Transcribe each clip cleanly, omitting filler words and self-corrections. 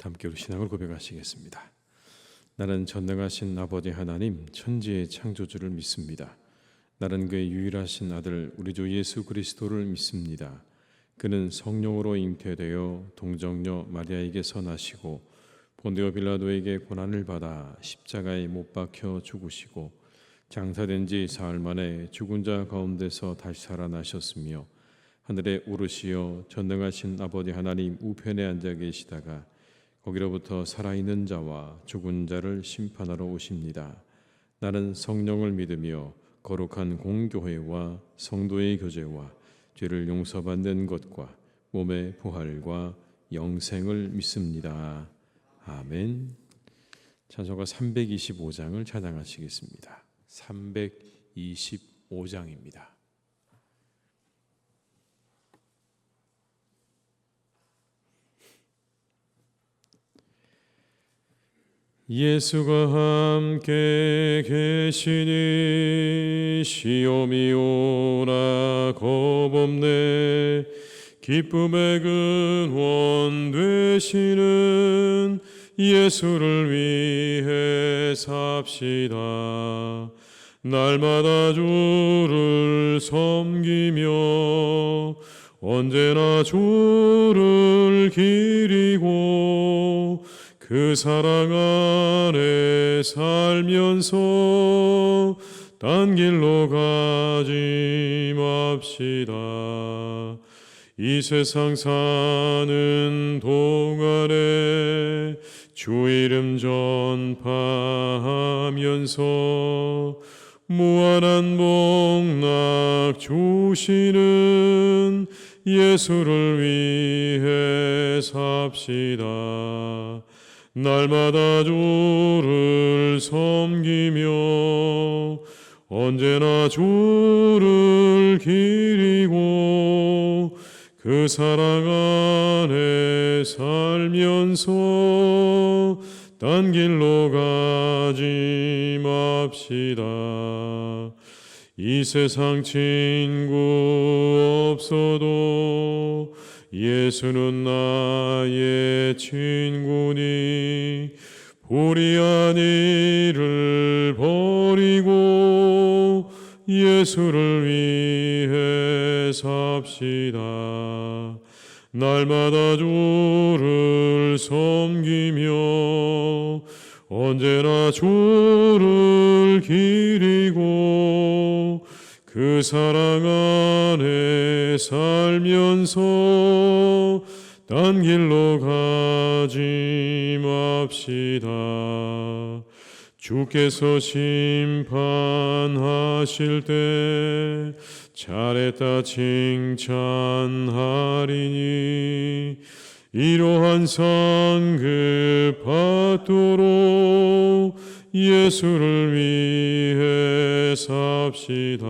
함께 우리 신앙을 고백하시겠습니다. 나는 전능하신 아버지 하나님 천지의 창조주를 믿습니다. 나는 그의 유일하신 아들 우리 주 예수 그리스도를 믿습니다. 그는 성령으로 잉태되어 동정녀 마리아에게서 나시고 본디오 빌라도에게 고난을 받아 십자가에 못 박혀 죽으시고 장사된 지 사흘 만에 죽은 자 가운데서 다시 살아나셨으며 하늘에 오르시어 전능하신 아버지 하나님 우편에 앉아 계시다가 거기로부터 살아있는 자와 죽은 자를 심판하러 오십니다. 나는 성령을 믿으며 거룩한 공교회와 성도의 교제와 죄를 용서받는 것과 몸의 부활과 영생을 믿습니다. 아멘. 찬송가 325장을 찬양하시겠습니다. 325장입니다. 예수가 함께 계시니 시험이 오나 겁없네. 기쁨의 근원 되시는 예수를 위해 삽시다. 날마다 주를 섬기며 언제나 주를 기리고 그 사랑 안에 살면서 딴 길로 가지 맙시다. 이 세상 사는 동안에 주 이름 전파하면서 무한한 복락 주시는 예수를 위해 삽시다. 날마다 주를 섬기며 언제나 주를 기리고 그 사랑 안에 살면서 딴 길로 가지 맙시다. 이 세상 친구 없어도 예수는 나의 친구니 불의한 일을 버리고 예수를 위해 삽시다. 날마다 주를 섬기며 언제나 주를 기리고 그 사랑 안에 살면서 딴 길로 가지 맙시다. 주께서 심판하실 때 잘했다 칭찬하리니 이러한 상급 받도록 예수를 위해 삽시다.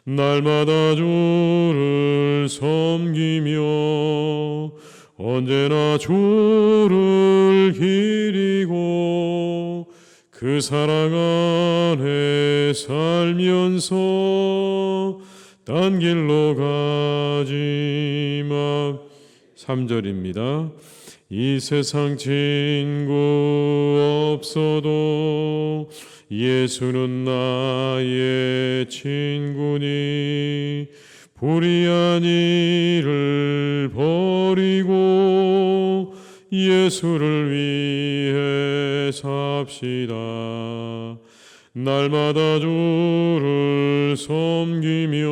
날마다 주를 섬기며 언제나 주를 기리고 그 사랑 안에 살면서 딴 길로 가지 마. 3절입니다. 이 세상 친구 없어도 예수는 나의 친구니 불의한 일을 버리고 예수를 위해 삽시다. 날마다 주를 섬기며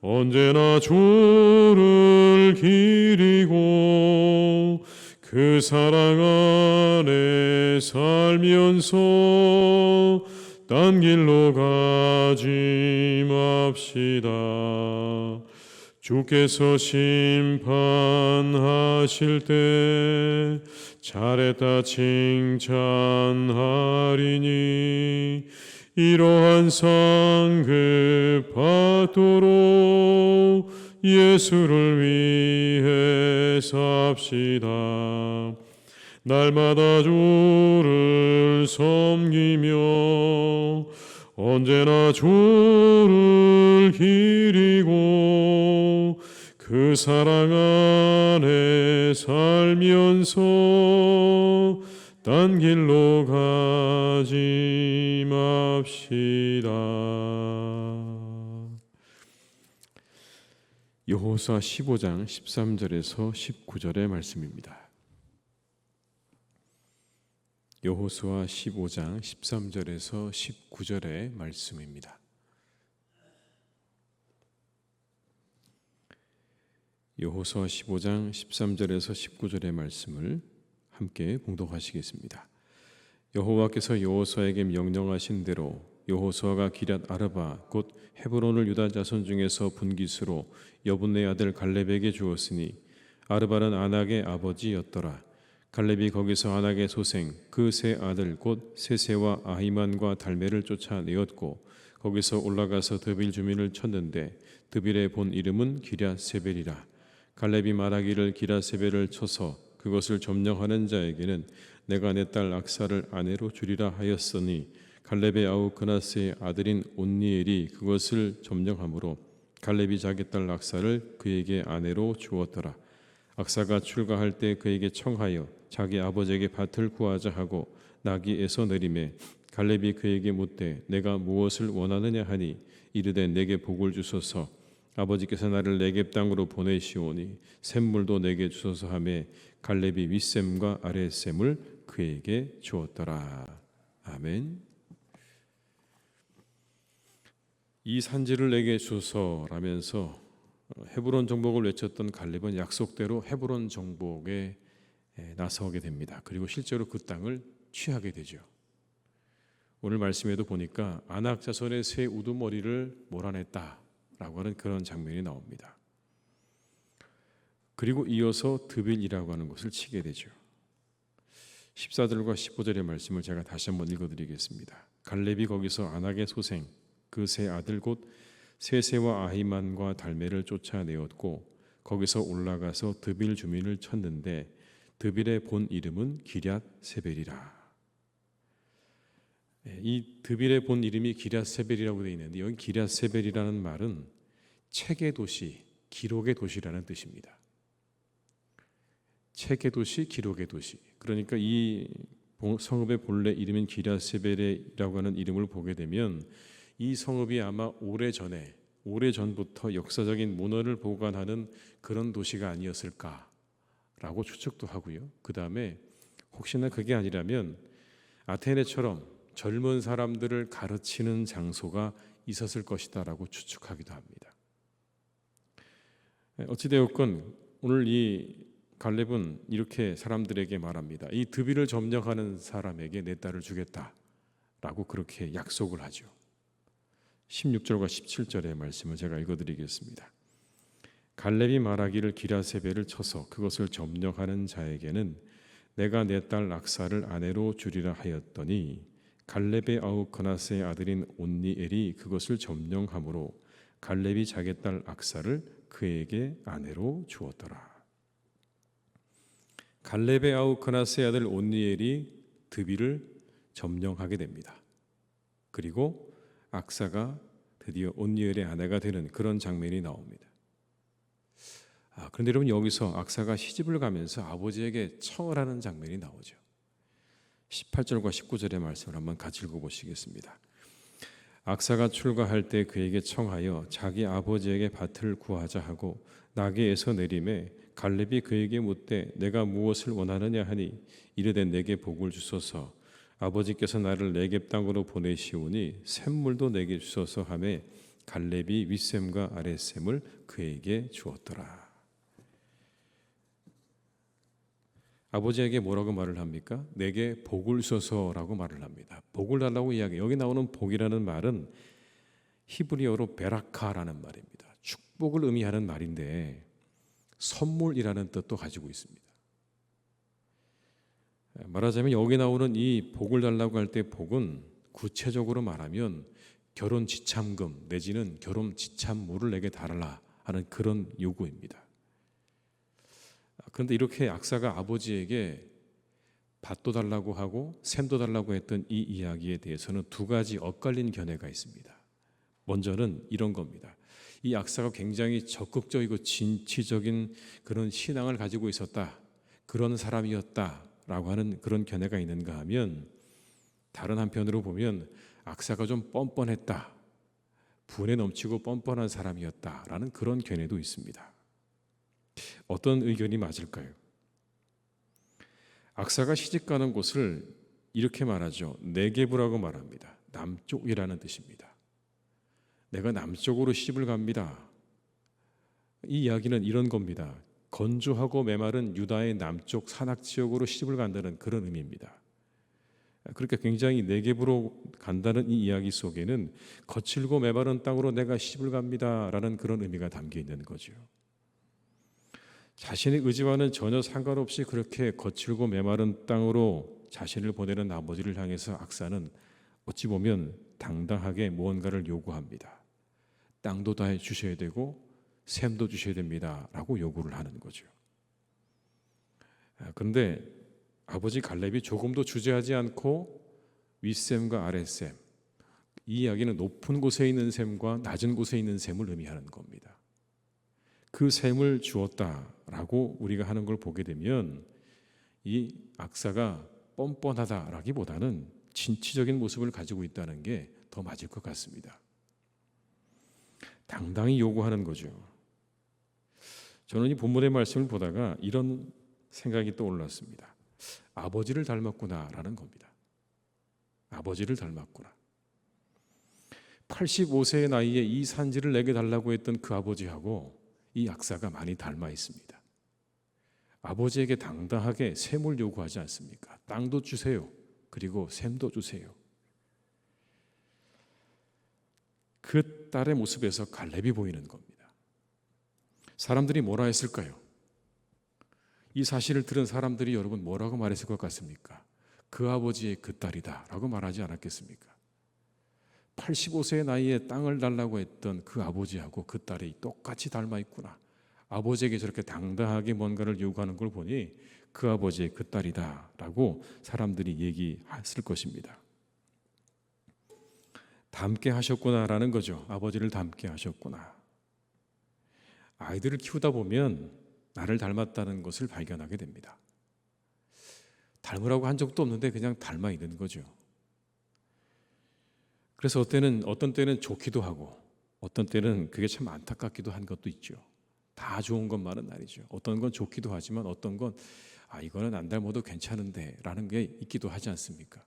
언제나 주를 기리고 그 사랑 안에 살면서 딴 길로 가지 맙시다. 주께서 심판하실 때 잘했다 칭찬하리니 이러한 상급 받도록 예수를 위해 삽시다. 날마다 주를 섬기며 언제나 주를 기리고 그 사랑 안에 살면서 딴 길로 가지 맙시다. 여호수아 15장 13절에서 19절의 말씀입니다. 여호수아 15장 13절에서 19절의 말씀입니다. 여호수아 15장 13절에서 19절의 말씀을 함께 봉독하시겠습니다. 여호와께서 여호수아에게 명령하신 대로 여호수아가 기럇 아르바 곧 헤브론을 유다 자손 중에서 분깃으로 여분네 아들 갈렙에게 주었으니 아르바는 아낙의 아버지였더라. 갈렙이 거기서 아낙의 소생 그 세 아들 곧 세세와 아히만과 달메를 쫓아내었고 거기서 올라가서 드빌 주민을 쳤는데 드빌의 본 이름은 기럇세벨이라. 갈렙이 말하기를 기럇세벨을 쳐서 그것을 점령하는 자에게는 내가 내 딸 악사를 아내로 주리라 하였으니 갈렙의 아우 그나스의 아들인 온니엘이 그것을 점령하므로 갈렙이 자기 딸 악사를 그에게 아내로 주었더라. 악사가 출가할 때 그에게 청하여 자기 아버지에게 밭을 구하자 하고 나귀에서 내리매 갈렙이 그에게 묻되 내가 무엇을 원하느냐 하니 이르되 내게 복을 주소서 아버지께서 나를 네겝 땅으로 보내시오니 샘물도 내게 주소서 하매 갈렙이 윗샘과 아랫샘을 그에게 주었더라. 아멘. 이 산지를 내게 주소서라면서 헤브론 정복을 외쳤던 갈렙은 약속대로 헤브론 정복에 나서게 됩니다. 그리고 실제로 그 땅을 취하게 되죠. 오늘 말씀에도 보니까 아낙 자손의 세 우두머리를 몰아냈다라고 하는 그런 장면이 나옵니다. 그리고 이어서 드빌이라고 하는 곳을 치게 되죠. 14절과 15절의 말씀을 제가 다시 한번 읽어드리겠습니다. 갈렙이 거기서 아낙의 소생 그 세 아들 곧 세세와 아히만과 달메를 쫓아내었고 거기서 올라가서 드빌 주민을 쳤는데 드빌의 본 이름은 기럇세벨이라. 이 드빌의 본 이름이 기럇세벨이라고 되어 있는데 여기 기럇세벨이라는 말은 책의 도시, 기록의 도시라는 뜻입니다. 책의 도시, 기록의 도시. 그러니까 이 성읍의 본래 이름인 기럇세벨이라고 하는 이름을 보게 되면 이 성읍이 아마 오래전부터 역사적인 문헌을 보관하는 그런 도시가 아니었을까라고 추측도 하고요. 그 다음에 혹시나 그게 아니라면 아테네처럼 젊은 사람들을 가르치는 장소가 있었을 것이다라고 추측하기도 합니다. 어찌되었건 오늘 이 갈렙은 이렇게 사람들에게 말합니다. 이 드빌을 점령하는 사람에게 내 딸을 주겠다라고 그렇게 약속을 하죠. 16절과 17절의 말씀을 제가 읽어드리겠습니다. 갈렙이 말하기를 기럇세벨을 쳐서 그것을 점령하는 자에게는 내가 내 딸 악사를 아내로 주리라 하였더니 갈렙의 아우 그나스의 아들인 온니엘이 그것을 점령함으로 갈렙이 자기 딸 악사를 그에게 아내로 주었더라. 갈렙의 아우 그나스의 아들 온니엘이 드빌을 점령하게 됩니다. 그리고 악사가 드디어 온니엘의 아내가 되는 그런 장면이 나옵니다. 그런데 여러분 여기서 악사가 시집을 가면서 아버지에게 청을 하는 장면이 나오죠. 18절과 19절의 말씀을 한번 같이 읽어보시겠습니다. 악사가 출가할 때 그에게 청하여 자기 아버지에게 밭을 구하자 하고 나귀에서 내림에 갈렙이 그에게 묻되 내가 무엇을 원하느냐 하니 이르되 내게 복을 주소서 아버지께서 나를 네겝 땅으로 보내시오니 샘물도 내게 주소서 하매 갈렙이 윗샘과 아랫샘을 그에게 주었더라. 아버지에게 뭐라고 말을 합니까? 내게 복을 주소서라고 말을 합니다. 복을 달라고 이야기해요. 여기 나오는 복이라는 말은 히브리어로 베라카라는 말입니다. 축복을 의미하는 말인데 선물이라는 뜻도 가지고 있습니다. 말하자면 여기 나오는 이 복을 달라고 할 때 복은 구체적으로 말하면 결혼 지참금 내지는 결혼 지참물을 내게 달라 하는 그런 요구입니다. 그런데 이렇게 악사가 아버지에게 밭도 달라고 하고 샘도 달라고 했던 이 이야기에 대해서는 두 가지 엇갈린 견해가 있습니다. 먼저는 이런 겁니다. 이 악사가 굉장히 적극적이고 진취적인 그런 신앙을 가지고 있었다, 그런 사람이었다라고 하는 그런 견해가 있는가 하면, 다른 한편으로 보면 악사가 좀 뻔뻔했다, 분에 넘치고 뻔뻔한 사람이었다라는 그런 견해도 있습니다. 어떤 의견이 맞을까요? 악사가 시집가는 곳을 이렇게 말하죠. 네게부라고 말합니다. 남쪽이라는 뜻입니다. 내가 남쪽으로 시집을 갑니다. 이 이야기는 이런 겁니다. 건조하고 메마른 유다의 남쪽 산악 지역으로 시집을 간다는 그런 의미입니다. 그러니까 굉장히 네게부로 간다는 이 이야기 속에는 거칠고 메마른 땅으로 내가 시집을 갑니다라는 그런 의미가 담겨 있는 거죠. 자신의 의지와는 전혀 상관없이 그렇게 거칠고 메마른 땅으로 자신을 보내는 아버지를 향해서 악사는 어찌 보면 당당하게 무언가를 요구합니다. 땅도 다 주셔야 되고 샘도 주셔야 됩니다 라고 요구를 하는 거죠. 그런데 아버지 갈렙이 조금도 주저하지 않고 윗샘과 아랫샘, 이 이야기는 높은 곳에 있는 샘과 낮은 곳에 있는 샘을 의미하는 겁니다. 그 샘을 주었다라고 우리가 하는 걸 보게 되면 이 악사가 뻔뻔하다라기보다는 진취적인 모습을 가지고 있다는 게 더 맞을 것 같습니다. 당당히 요구하는 거죠. 저는 이 본문의 말씀을 보다가 이런 생각이 떠올랐습니다. 아버지를 닮았구나라는 겁니다. 아버지를 닮았구나. 85세의 나이에 이 산지를 내게 달라고 했던 그 아버지하고 이 악사가 많이 닮아 있습니다. 아버지에게 당당하게 샘을 요구하지 않습니까? 땅도 주세요. 그리고 샘도 주세요. 그 딸의 모습에서 갈렙이 보이는 겁니다. 사람들이 뭐라 했을까요? 이 사실을 들은 사람들이 여러분 뭐라고 말했을 것 같습니까? 그 아버지의 그 딸이다 라고 말하지 않았겠습니까? 85세의 나이에 땅을 달라고 했던 그 아버지하고 그 딸이 똑같이 닮아 있구나. 아버지에게 저렇게 당당하게 뭔가를 요구하는 걸 보니 그 아버지의 그 딸이다 라고 사람들이 얘기했을 것입니다. 닮게 하셨구나라는 거죠. 아버지를 닮게 하셨구나. 아이들을 키우다 보면 나를 닮았다는 것을 발견하게 됩니다. 닮으라고 한 적도 없는데 그냥 닮아 있는 거죠. 그래서 어떤 때는 좋기도 하고 어떤 때는 그게 참 안타깝기도 한 것도 있죠. 다 좋은 것만은 아니죠. 어떤 건 좋기도 하지만 어떤 건 이거는 안 닮아도 괜찮은데 라는 게 있기도 하지 않습니까?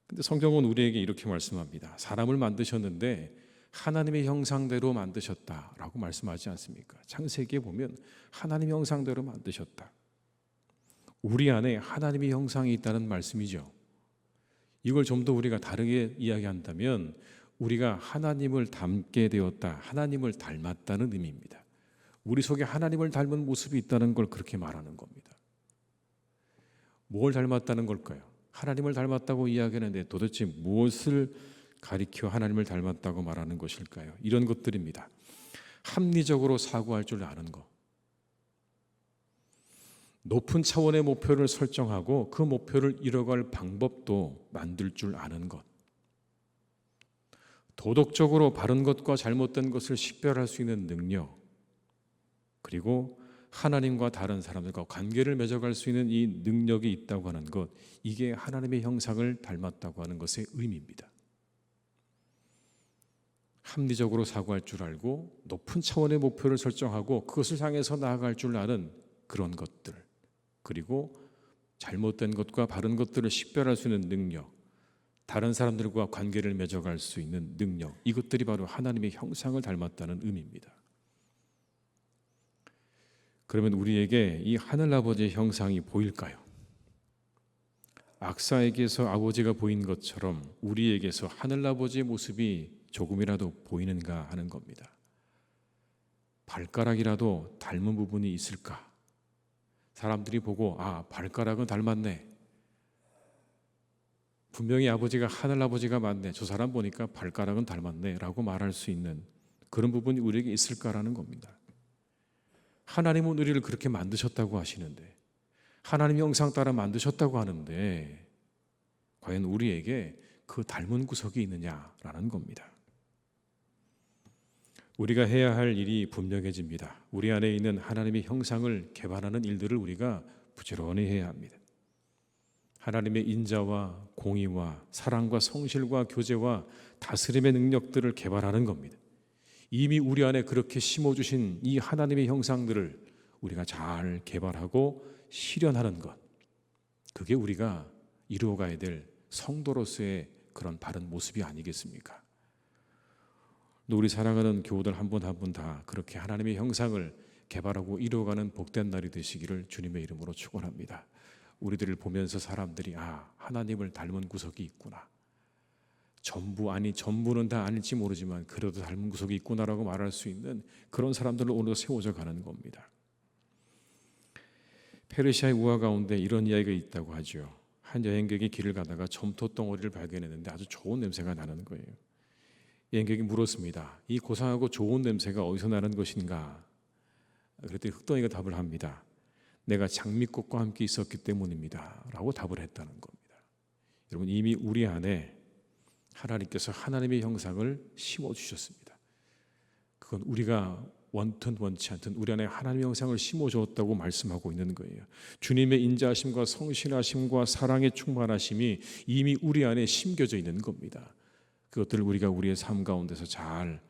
근데 성경은 우리에게 이렇게 말씀합니다. 사람을 만드셨는데 하나님의 형상대로 만드셨다라고 말씀하지 않습니까? 창세기에 보면 하나님의 형상대로 만드셨다. 우리 안에 하나님의 형상이 있다는 말씀이죠. 이걸 좀 더 우리가 다르게 이야기한다면 우리가 하나님을 닮게 되었다, 하나님을 닮았다는 의미입니다. 우리 속에 하나님을 닮은 모습이 있다는 걸 그렇게 말하는 겁니다. 뭘 닮았다는 걸까요? 하나님을 닮았다고 이야기하는데 도대체 무엇을 가리켜 하나님을 닮았다고 말하는 것일까요? 이런 것들입니다. 합리적으로 사고할 줄 아는 것, 높은 차원의 목표를 설정하고 그 목표를 이뤄갈 방법도 만들 줄 아는 것, 도덕적으로 바른 것과 잘못된 것을 식별할 수 있는 능력, 그리고 하나님과 다른 사람들과 관계를 맺어갈 수 있는 이 능력이 있다고 하는 것, 이게 하나님의 형상을 닮았다고 하는 것의 의미입니다. 합리적으로 사고할 줄 알고 높은 차원의 목표를 설정하고 그것을 향해서 나아갈 줄 아는 그런 것들, 그리고 잘못된 것과 바른 것들을 식별할 수 있는 능력, 다른 사람들과 관계를 맺어갈 수 있는 능력, 이것들이 바로 하나님의 형상을 닮았다는 의미입니다. 그러면 우리에게 이 하늘아버지의 형상이 보일까요? 악사에게서 아버지가 보인 것처럼 우리에게서 하늘아버지의 모습이 조금이라도 보이는가 하는 겁니다. 발가락이라도 닮은 부분이 있을까? 사람들이 보고 발가락은 닮았네. 분명히 아버지가 하늘아버지가 맞네. 저 사람 보니까 발가락은 닮았네 라고 말할 수 있는 그런 부분이 우리에게 있을까라는 겁니다. 하나님은 우리를 그렇게 만드셨다고 하시는데, 하나님 형상 따라 만드셨다고 하는데 과연 우리에게 그 닮은 구석이 있느냐라는 겁니다. 우리가 해야 할 일이 분명해집니다. 우리 안에 있는 하나님의 형상을 개발하는 일들을 우리가 부지런히 해야 합니다. 하나님의 인자와 공의와 사랑과 성실과 교제와 다스림의 능력들을 개발하는 겁니다. 이미 우리 안에 그렇게 심어주신 이 하나님의 형상들을 우리가 잘 개발하고 실현하는 것, 그게 우리가 이루어가야 될 성도로서의 그런 바른 모습이 아니겠습니까? 우리 사랑하는 교우들 한 분 한 분 다 그렇게 하나님의 형상을 개발하고 이루어가는 복된 날이 되시기를 주님의 이름으로 축원합니다. 우리들을 보면서 사람들이 하나님을 닮은 구석이 있구나, 전부는 다 아닐지 모르지만 그래도 닮은 구석이 있구나라고 말할 수 있는 그런 사람들로 오늘도 세워져 가는 겁니다. 페르시아의 우화 가운데 이런 이야기가 있다고 하죠. 한 여행객이 길을 가다가 점토 덩어리를 발견했는데 아주 좋은 냄새가 나는 거예요. 여행객이 물었습니다. 이 고상하고 좋은 냄새가 어디서 나는 것인가? 그랬더니 흙덩이가 답을 합니다. 내가 장미꽃과 함께 있었기 때문입니다 라고 답을 했다는 겁니다. 여러분, 이미 우리 안에 하나님께서 하나님의 형상을 심어주셨습니다. 그건 우리가 원튼 원치 않든 우리 안에 하나님의 형상을 심어주었다고 말씀하고 있는 거예요. 주님의 인자하심과 성실하심과 사랑의 충만하심이 이미 우리 안에 심겨져 있는 겁니다. 그것들을 우리가 우리의 삶 가운데서 잘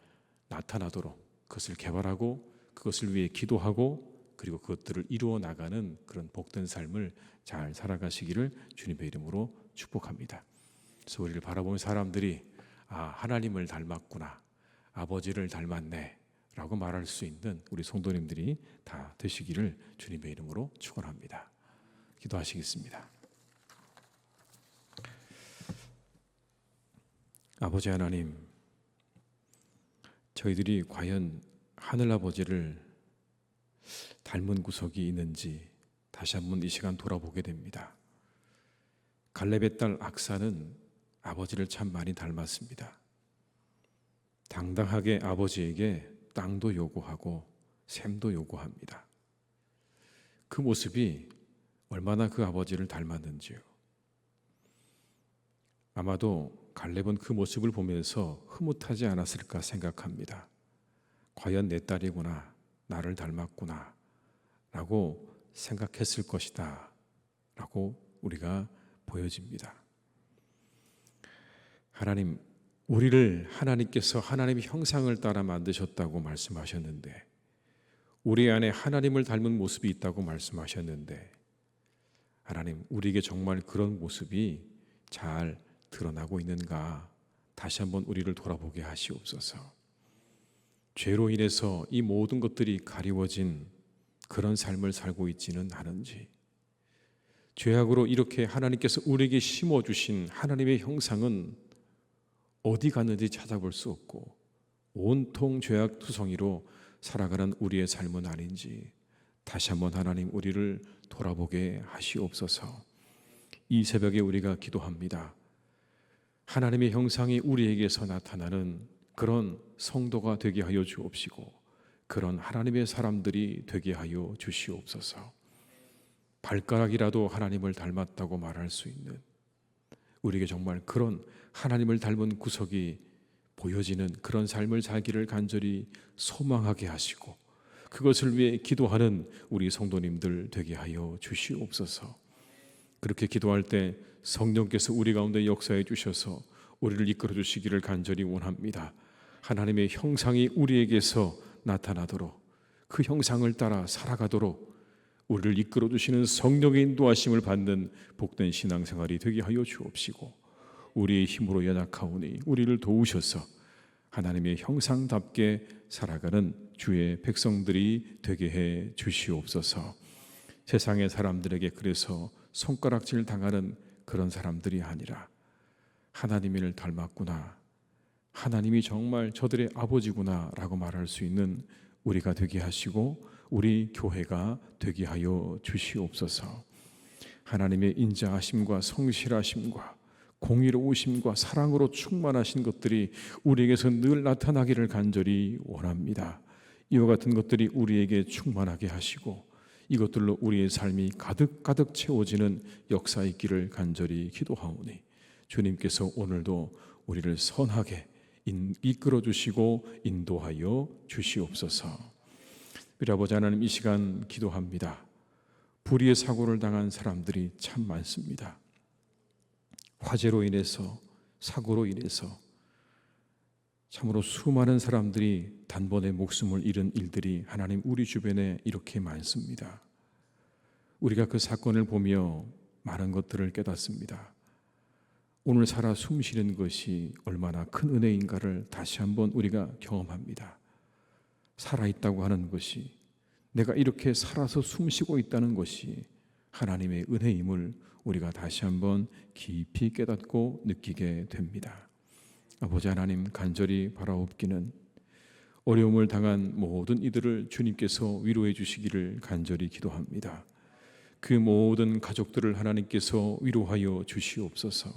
나타나도록 그것을 개발하고 그것을 위해 기도하고 그리고 그것들을 이루어 나가는 그런 복된 삶을 잘 살아가시기를 주님의 이름으로 축복합니다. 그래서 우리를 바라보는 사람들이 하나님을 닮았구나, 아버지를 닮았네 라고 말할 수 있는 우리 성도님들이 다 되시기를 주님의 이름으로 축원합니다. 기도하시겠습니다. 아버지 하나님, 저희들이 과연 하늘아버지를 닮은 구석이 있는지 다시 한번 이 시간 돌아보게 됩니다. 갈렙의 딸 악사는 아버지를 참 많이 닮았습니다. 당당하게 아버지에게 땅도 요구하고 샘도 요구합니다. 그 모습이 얼마나 그 아버지를 닮았는지요. 아마도 갈렙은 그 모습을 보면서 흐뭇하지 않았을까 생각합니다. 과연 내 딸이구나, 나를 닮았구나 라고 생각했을 것이다 라고 우리가 보여집니다. 하나님, 우리를 하나님께서 하나님의 형상을 따라 만드셨다고 말씀하셨는데, 우리 안에 하나님을 닮은 모습이 있다고 말씀하셨는데, 하나님, 우리에게 정말 그런 모습이 잘 드러나고 있는가 다시 한번 우리를 돌아보게 하시옵소서. 죄로 인해서 이 모든 것들이 가리워진 그런 삶을 살고 있지는 않은지, 죄악으로 이렇게 하나님께서 우리에게 심어주신 하나님의 형상은 어디 갔는지 찾아볼 수 없고 온통 죄악 투성이로 살아가는 우리의 삶은 아닌지 다시 한번 하나님 우리를 돌아보게 하시옵소서. 이 새벽에 우리가 기도합니다. 하나님의 형상이 우리에게서 나타나는 그런 성도가 되게 하여 주옵시고 그런 하나님의 사람들이 되게 하여 주시옵소서. 발가락이라도 하나님을 닮았다고 말할 수 있는, 우리에게 정말 그런 하나님을 닮은 구석이 보여지는 그런 삶을 살기를 간절히 소망하게 하시고 그것을 위해 기도하는 우리 성도님들 되게 하여 주시옵소서. 그렇게 기도할 때 성령께서 우리 가운데 역사해 주셔서 우리를 이끌어 주시기를 간절히 원합니다. 하나님의 형상이 우리에게서 나타나도록, 그 형상을 따라 살아가도록 우리를 이끌어 주시는 성령의 인도하심을 받는 복된 신앙생활이 되게 하여 주옵시고, 우리의 힘으로 연약하오니 우리를 도우셔서 하나님의 형상답게 살아가는 주의 백성들이 되게 해 주시옵소서. 세상의 사람들에게 그래서 손가락질 당하는 그런 사람들이 아니라 하나님을 닮았구나, 하나님이 정말 저들의 아버지구나 라고 말할 수 있는 우리가 되게 하시고 우리 교회가 되게 하여 주시옵소서. 하나님의 인자하심과 성실하심과 공의로우심과 사랑으로 충만하신 것들이 우리에게서 늘 나타나기를 간절히 원합니다. 이와 같은 것들이 우리에게 충만하게 하시고 이것들로 우리의 삶이 가득가득 채워지는 역사 있기를 간절히 기도하오니 주님께서 오늘도 우리를 선하게 이끌어 주시고 인도하여 주시옵소서. 우리 아버지 하나님, 이 시간 기도합니다. 불의의 사고를 당한 사람들이 참 많습니다. 화재로 인해서, 사고로 인해서 참으로 수많은 사람들이 단번에 목숨을 잃은 일들이 하나님 우리 주변에 이렇게 많습니다. 우리가 그 사건을 보며 많은 것들을 깨닫습니다. 오늘 살아 숨쉬는 것이 얼마나 큰 은혜인가를 다시 한번 우리가 경험합니다. 살아있다고 하는 것이, 내가 이렇게 살아서 숨쉬고 있다는 것이 하나님의 은혜임을 우리가 다시 한번 깊이 깨닫고 느끼게 됩니다. 아버지 하나님, 간절히 바라옵기는 어려움을 당한 모든 이들을 주님께서 위로해 주시기를 간절히 기도합니다. 그 모든 가족들을 하나님께서 위로하여 주시옵소서.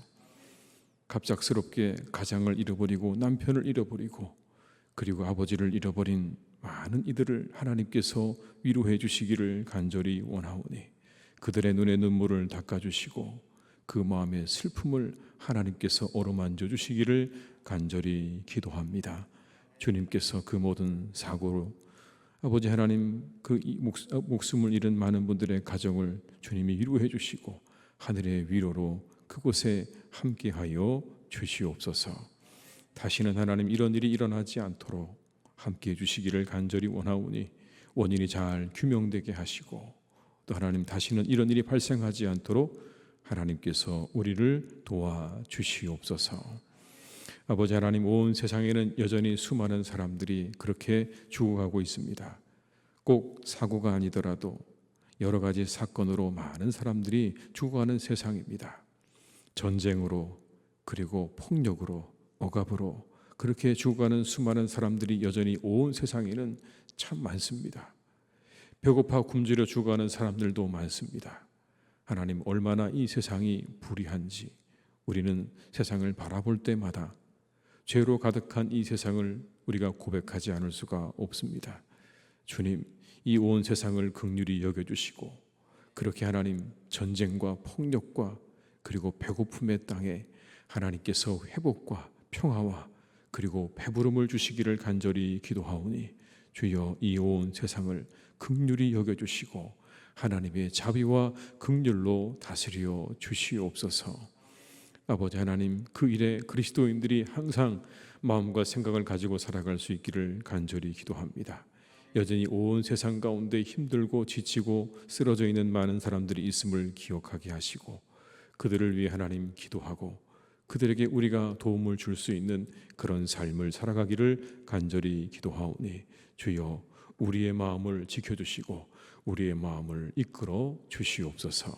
갑작스럽게 가장을 잃어버리고 남편을 잃어버리고 그리고 아버지를 잃어버린 많은 이들을 하나님께서 위로해 주시기를 간절히 원하오니 그들의 눈에 눈물을 닦아주시고 그 마음의 슬픔을 하나님께서 어루만져 주시기를 간절히 기도합니다. 주님께서 그 모든 사고로 아버지 하나님, 그 목숨을 잃은 많은 분들의 가정을 주님이 위로해 주시고 하늘의 위로로 그곳에 함께하여 주시옵소서. 다시는 하나님 이런 일이 일어나지 않도록 함께해 주시기를 간절히 원하오니 원인이 잘 규명되게 하시고 또 하나님, 다시는 이런 일이 발생하지 않도록 하나님께서 우리를 도와주시옵소서. 아버지 하나님, 온 세상에는 여전히 수많은 사람들이 그렇게 죽어가고 있습니다. 꼭 사고가 아니더라도 여러 가지 사건으로 많은 사람들이 죽어가는 세상입니다. 전쟁으로, 그리고 폭력으로, 억압으로 그렇게 죽어가는 수많은 사람들이 여전히 온 세상에는 참 많습니다. 배고파 굶주려 죽어가는 사람들도 많습니다. 하나님, 얼마나 이 세상이 불의한지 우리는 세상을 바라볼 때마다 죄로 가득한 이 세상을 우리가 고백하지 않을 수가 없습니다. 주님, 이 온 세상을 긍휼히 여겨주시고 그렇게 하나님, 전쟁과 폭력과 그리고 배고픔의 땅에 하나님께서 회복과 평화와 그리고 배부름을 주시기를 간절히 기도하오니 주여, 이 온 세상을 긍휼히 여겨주시고 하나님의 자비와 긍휼로 다스려 주시옵소서. 아버지 하나님, 그 일에 그리스도인들이 항상 마음과 생각을 가지고 살아갈 수 있기를 간절히 기도합니다. 여전히 온 세상 가운데 힘들고 지치고 쓰러져 있는 많은 사람들이 있음을 기억하게 하시고 그들을 위해 하나님 기도하고 그들에게 우리가 도움을 줄 수 있는 그런 삶을 살아가기를 간절히 기도하오니 주여, 우리의 마음을 지켜주시고 우리의 마음을 이끌어 주시옵소서.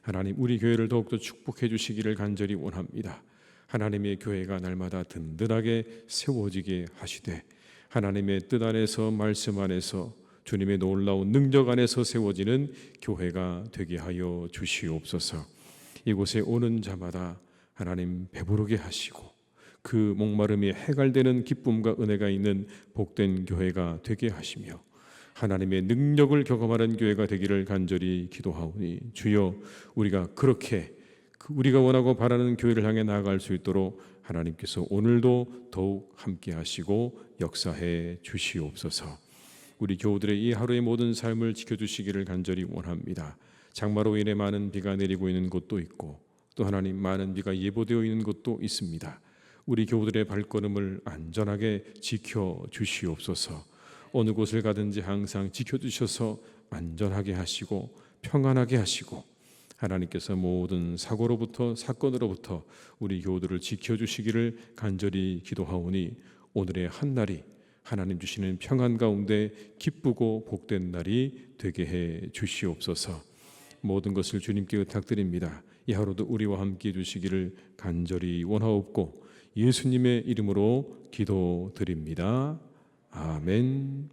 하나님, 우리 교회를 더욱더 축복해 주시기를 간절히 원합니다. 하나님의 교회가 날마다 든든하게 세워지게 하시되 하나님의 뜻 안에서, 말씀 안에서, 주님의 놀라운 능력 안에서 세워지는 교회가 되게 하여 주시옵소서. 이곳에 오는 자마다 하나님 배부르게 하시고 그 목마름이 해갈되는 기쁨과 은혜가 있는 복된 교회가 되게 하시며 하나님의 능력을 경험하는 교회가 되기를 간절히 기도하오니 주여, 우리가 그렇게 우리가 원하고 바라는 교회를 향해 나아갈 수 있도록 하나님께서 오늘도 더욱 함께 하시고 역사해 주시옵소서. 우리 교우들의 이 하루의 모든 삶을 지켜주시기를 간절히 원합니다. 장마로 인해 많은 비가 내리고 있는 곳도 있고 또 하나님, 많은 비가 예보되어 있는 곳도 있습니다. 우리 교우들의 발걸음을 안전하게 지켜주시옵소서. 어느 곳을 가든지 항상 지켜주셔서 안전하게 하시고 평안하게 하시고 하나님께서 모든 사고로부터, 사건으로부터 우리 교우들을 지켜주시기를 간절히 기도하오니 오늘의 한날이 하나님 주시는 평안 가운데 기쁘고 복된 날이 되게 해 주시옵소서. 모든 것을 주님께 의탁드립니다. 이 하루도 우리와 함께 해주시기를 간절히 원하옵고 예수님의 이름으로 기도드립니다. 아멘.